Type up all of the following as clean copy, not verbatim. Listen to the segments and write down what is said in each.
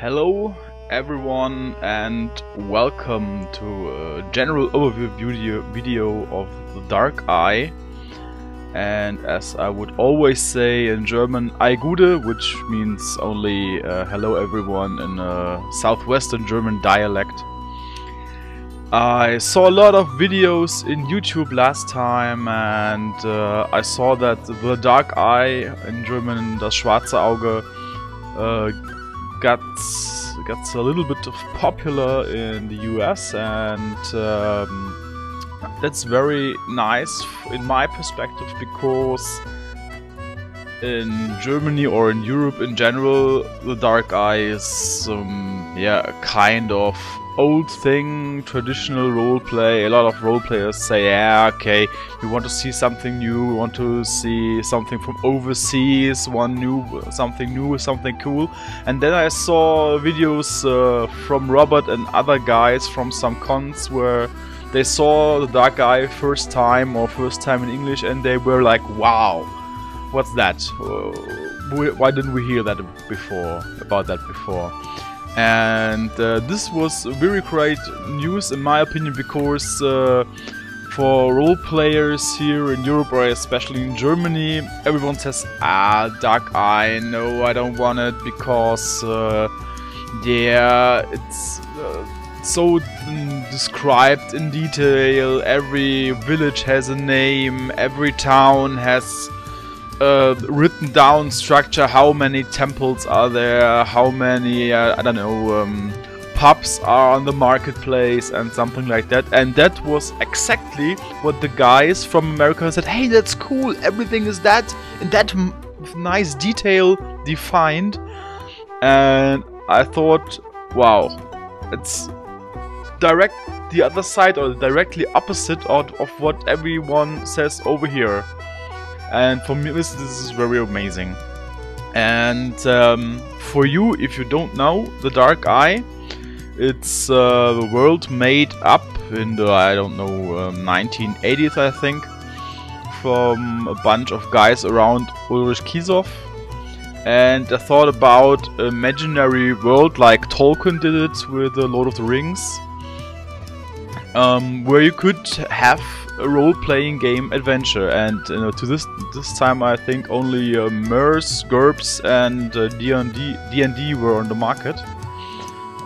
Hello everyone and welcome to a general overview video of the Dark Eye. And as I would always say in German, Ei Gude, which means only hello everyone in a southwestern German dialect. I saw a lot of videos in YouTube last time and I saw that the Dark Eye, in German das schwarze Auge, got a little bit of popular in the US, and that's very nice in my perspective, because in Germany or in Europe in general, the Dark Eye is a kind of old thing, traditional roleplay. A lot of roleplayers say, yeah, okay, we want to see something new, we want to see something from overseas, something cool. And then I saw videos from Robert and other guys from some cons where they saw the Dark Eye first time in English, and they were like, wow, what's that? Why didn't we hear that about that before? And this was very great news in my opinion, because for role players here in Europe, or especially in Germany, everyone says, Dark Eye, no, I don't want it, because yeah, it's so described in detail. Every village has a name, every town has written down structure, how many temples are there, how many, I don't know, pubs are on the marketplace and something like that. And that was exactly what the guys from America said, hey, that's cool, everything is that in that nice detail defined. And I thought, wow, it's the other side, or directly opposite of what everyone says over here. And for me, this is very amazing. And for you, if you don't know, the Dark Eye, it's the world made up in the, I don't know, 1980s, I think, from a bunch of guys around Ulrich Kiesow. And I thought about an imaginary world like Tolkien did it with the Lord of the Rings, where you could have a role-playing game adventure. And to this time I think only MERS, GURPS and D&D were on the market.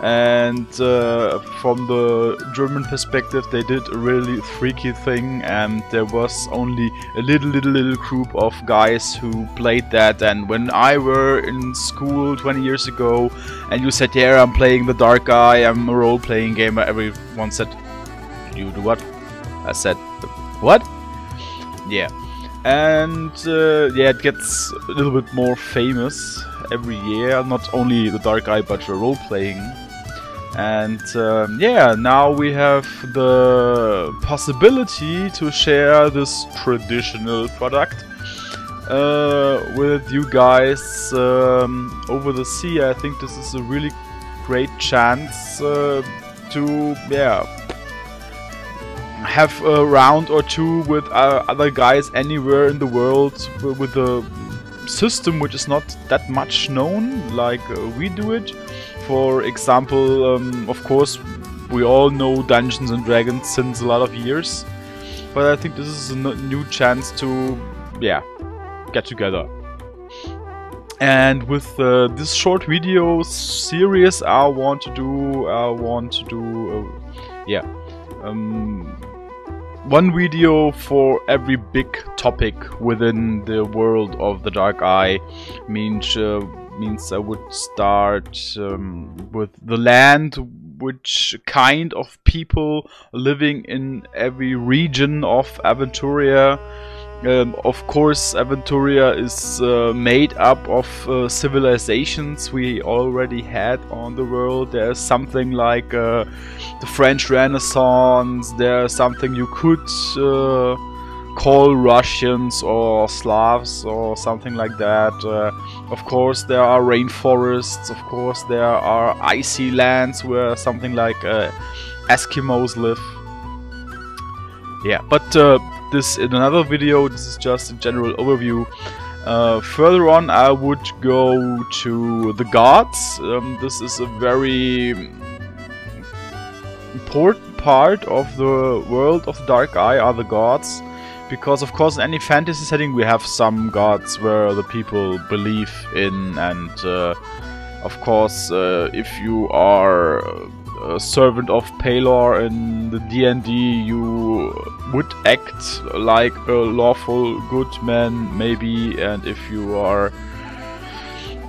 And from the German perspective, they did a really freaky thing, and there was only a little group of guys who played that. And when I were in school 20 years ago and you said, yeah, I'm playing the Dark Eye, I'm a role-playing gamer, everyone said, you do what? I said, what? Yeah. And yeah, it gets a little bit more famous every year, not only the Dark Eye but role-playing. And yeah, now we have the possibility to share this traditional product with you guys over the sea. I think this is a really great chance to, yeah, have a round or two with other guys anywhere in the world with a system which is not that much known like we do it. For example, of course, we all know Dungeons and Dragons since a lot of years, but I think this is a new chance to, yeah, get together. And with this short video series, I want to do yeah, one video for every big topic within the world of the Dark Eye. Means I would start with the land, which kind of people living in every region of Aventuria. Of course, Aventuria is made up of civilizations we already had on the world. There's something like the French Renaissance, there's something you could call Russians or Slavs or something like that. Of course, there are rainforests, of course there are icy lands where something like Eskimos live. Yeah, but this in another video, this is just a general overview. Further on, I would go to the gods. This is a very important part of the world of the Dark Eye, are the gods. Because of course in any fantasy setting we have some gods where the people believe in, and of course if you are a servant of Pelor in the D&D, you would act like a lawful good man maybe, and if you are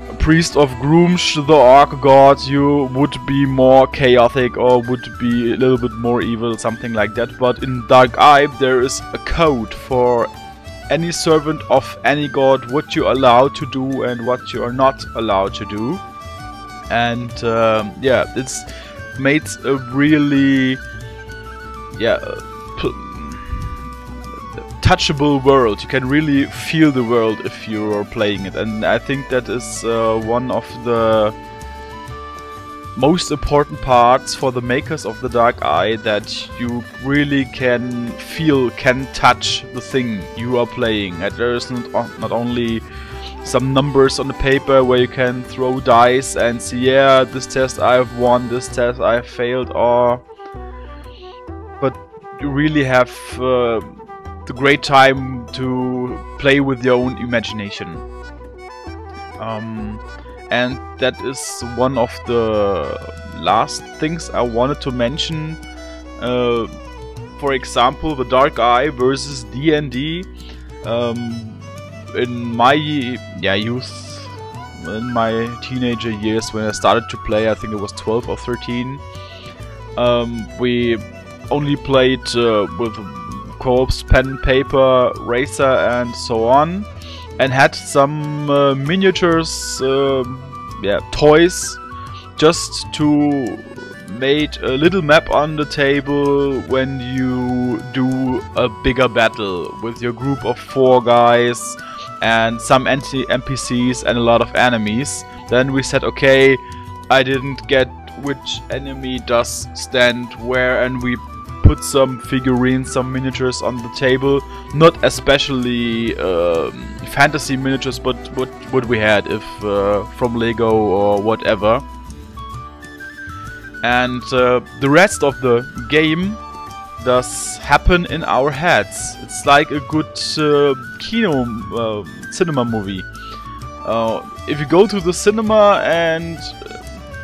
a priest of Grumsh, the orc god, you would be more chaotic or would be a little bit more evil, something like that. But in Dark Eye there is a code for any servant of any god, what you're allowed to do and what you are not allowed to do. And yeah, it's made a really touchable world. You can really feel the world if you are playing it, and I think that is one of the most important parts for the makers of the Dark Eye, that you really can feel, can touch the thing you are playing. And there is not only some numbers on the paper where you can throw dice and see, yeah, this test I've won, this test I've failed, or but you really have the great time to play with your own imagination. And that is one of the last things I wanted to mention. For example, the Dark Eye versus D&D. In my youth, in my teenager years when I started to play, I think it was 12 or 13, we only played with corpse, pen and paper, eraser and so on, and had some miniatures, toys, just to made a little map on the table when you do a bigger battle with your group of 4 guys and some NPCs and a lot of enemies. Then we said, okay, I didn't get which enemy does stand where, and we put some figurines, some miniatures on the table. Not especially fantasy miniatures, but what we had, if from Lego or whatever. And the rest of the game does happen in our heads. It's like a good cinema movie. If you go to the cinema and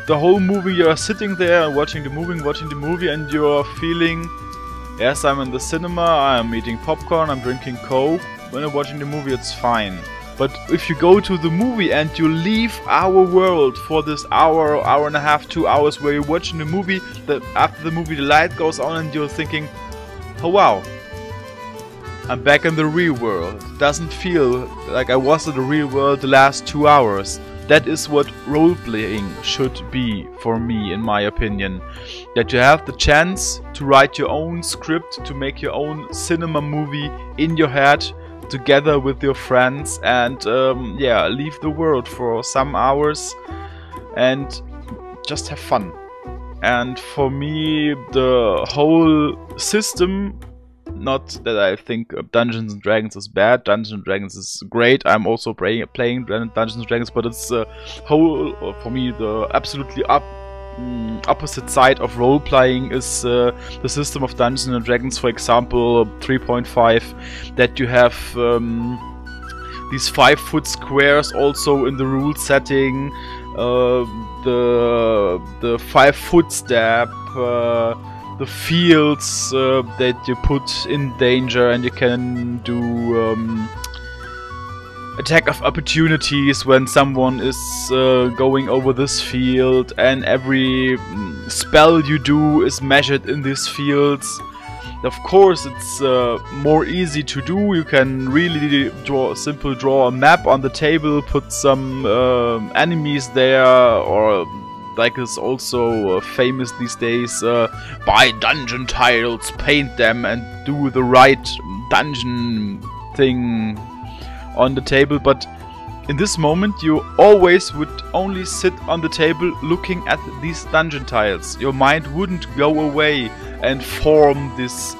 the whole movie you are sitting there watching the movie, and you are feeling, yes, I'm in the cinema, I'm eating popcorn, I'm drinking Coke. When I'm watching the movie, it's fine. But if you go to the movie and you leave our world for this hour, hour and a half, 2 hours where you're watching the movie, after the movie the light goes on and you're thinking, oh wow, I'm back in the real world. It doesn't feel like I was in the real world the last 2 hours. That is what role-playing should be for me, in my opinion. That you have the chance to write your own script, to make your own cinema movie in your head, together with your friends, and leave the world for some hours and just have fun. And for me, the whole system, not that I think Dungeons and Dragons is bad, Dungeons and Dragons is great, I'm also playing Dungeons and Dragons, but it's whole, for me, the absolutely opposite side of role-playing is the system of Dungeons and Dragons, for example 3.5, that you have these 5-foot squares also in the rule setting, the 5-foot step, the fields that you put in danger, and you can do attack of opportunities when someone is going over this field, and every spell you do is measured in these fields. Of course, it's more easy to do. You can really draw a map on the table, put some enemies there, or like is also famous these days, buy dungeon tiles, paint them, and do the right dungeon thing on the table. But in this moment you always would only sit on the table looking at these dungeon tiles. Your mind wouldn't go away and form this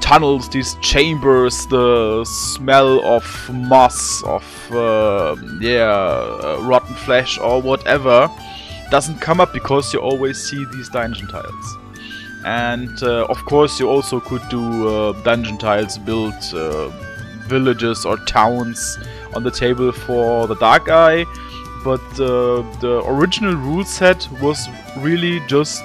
tunnels, these chambers, the smell of moss, of rotten flesh or whatever doesn't come up because you always see these dungeon tiles. And of course you also could do dungeon tiles, build villages or towns on the table for the Dark Eye, but the original rule set was really just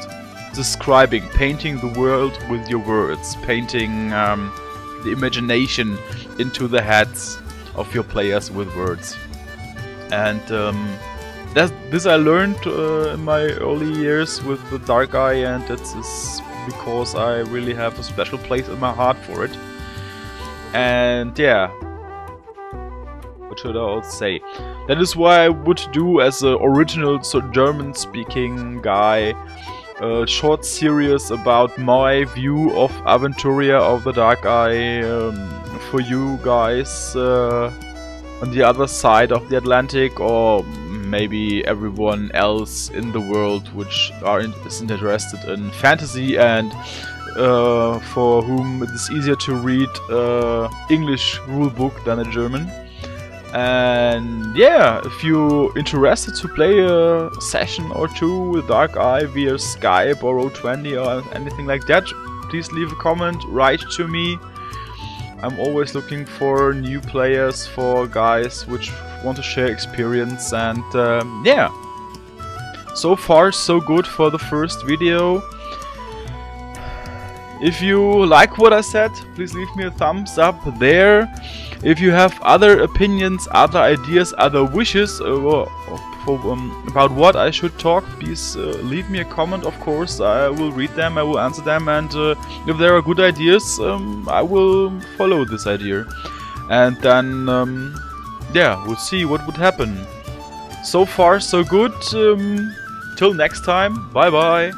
describing, painting the world with your words, painting the imagination into the heads of your players with words. And this I learned in my early years with the Dark Eye, and it's because I really have a special place in my heart for it. And yeah, what should I also say? That is why I would do, as an original German-speaking guy, a short series about my view of Aventuria of the Dark Eye for you guys on the other side of the Atlantic, or maybe everyone else in the world which is interested in fantasy and for whom it is easier to read English rulebook than a German. And yeah, if you're interested to play a session or two with Dark Eye via Skype or Roll20 or anything like that, please leave a comment, write to me. I'm always looking for new players, for guys which want to share experience, and yeah. So far so good for the first video. If you like what I said, please leave me a thumbs up there. If you have other opinions, other ideas, other wishes about what I should talk, please leave me a comment, of course. I will read them, I will answer them, and if there are good ideas, I will follow this idea. And then, yeah, we'll see what would happen. So far, so good. Till next time, bye bye.